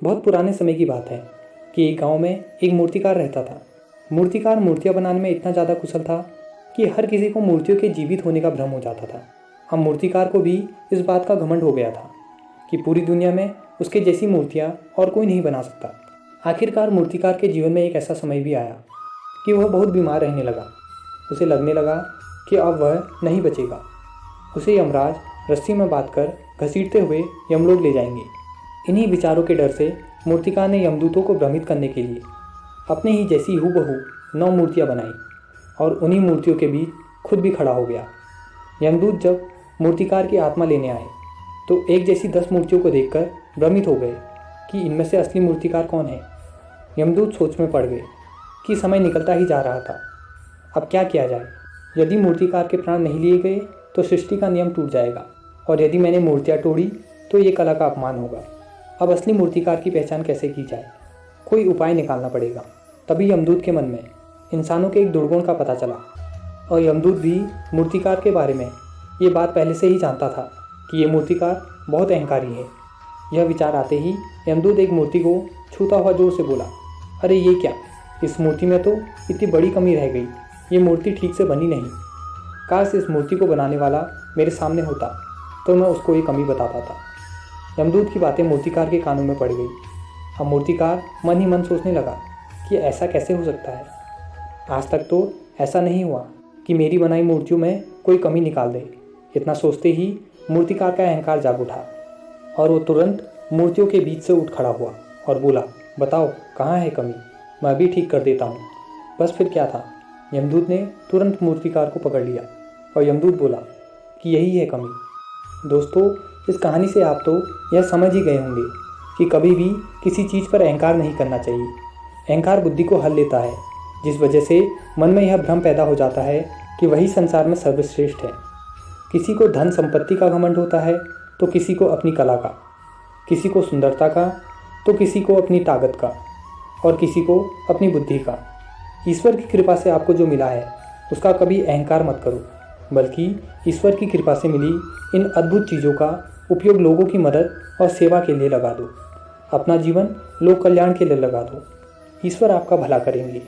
बहुत पुराने समय की बात है कि एक गांव में एक मूर्तिकार रहता था। मूर्तिकार मूर्तियां बनाने में इतना ज़्यादा कुशल था कि हर किसी को मूर्तियों के जीवित होने का भ्रम हो जाता था। अब मूर्तिकार को भी इस बात का घमंड हो गया था कि पूरी दुनिया में उसके जैसी मूर्तियां और कोई नहीं बना सकता। आखिरकार मूर्तिकार के जीवन में एक ऐसा समय भी आया कि वह बहुत बीमार रहने लगा। उसे लगने लगा कि अब वह नहीं बचेगा। उसे यमराज रस्सी में बांधकर घसीटते हुए यमलोक ले जाएंगे। इन्हीं विचारों के डर से मूर्तिकार ने यमदूतों को भ्रमित करने के लिए अपने ही जैसी हूबहू 9 मूर्तियां बनाई और उन्हीं मूर्तियों के बीच खुद भी खड़ा हो गया। यमदूत जब मूर्तिकार की आत्मा लेने आए तो एक जैसी 10 मूर्तियों को देखकर भ्रमित हो गए कि इनमें से असली मूर्तिकार कौन है। यमदूत सोच में पड़ गए कि समय निकलता ही जा रहा था। अब क्या किया जाए? यदि मूर्तिकार के प्राण नहीं लिए गए तो सृष्टि का नियम टूट जाएगा और यदि मैंने मूर्तियाँ तोड़ी तो ये कला का अपमान होगा। अब असली मूर्तिकार की पहचान कैसे की जाए? कोई उपाय निकालना पड़ेगा। तभी यमदूत के मन में इंसानों के एक दुर्गुण का पता चला और यमदूत भी मूर्तिकार के बारे में ये बात पहले से ही जानता था कि ये मूर्तिकार बहुत अहंकारी है। यह विचार आते ही यमदूत एक मूर्ति को छूता हुआ जोर से बोला, अरे ये क्या, इस मूर्ति में तो इतनी बड़ी कमी रह गई। ये मूर्ति ठीक से बनी नहीं। काश इस मूर्ति को बनाने वाला मेरे सामने होता तो मैं उसको ये कमी बता पाता। यमदूत की बातें मूर्तिकार के कानों में पड़ गई। अब मूर्तिकार मन ही मन सोचने लगा कि ऐसा कैसे हो सकता है। आज तक तो ऐसा नहीं हुआ कि मेरी बनाई मूर्तियों में कोई कमी निकाल दे। इतना सोचते ही मूर्तिकार का अहंकार जाग उठा और वो तुरंत मूर्तियों के बीच से उठ खड़ा हुआ और बोला, बताओ कहाँ है कमी, मैं भी ठीक कर देता हूँ। बस फिर क्या था, यमदूत ने तुरंत मूर्तिकार को पकड़ लिया और यमदूत बोला कि यही है कमी। दोस्तों, इस कहानी से आप तो यह समझ ही गए होंगे कि कभी भी किसी चीज़ पर अहंकार नहीं करना चाहिए। अहंकार बुद्धि को हल लेता है, जिस वजह से मन में यह भ्रम पैदा हो जाता है कि वही संसार में सर्वश्रेष्ठ है। किसी को धन संपत्ति का घमंड होता है तो किसी को अपनी कला का, किसी को सुंदरता का तो किसी को अपनी ताकत का और किसी को अपनी बुद्धि का। ईश्वर की कृपा से आपको जो मिला है उसका कभी अहंकार मत करो, बल्कि ईश्वर की कृपा से मिली इन अद्भुत चीज़ों का उपयोग लोगों की मदद और सेवा के लिए लगा दो। अपना जीवन लोक कल्याण के लिए लगा दो। ईश्वर आपका भला करेंगे।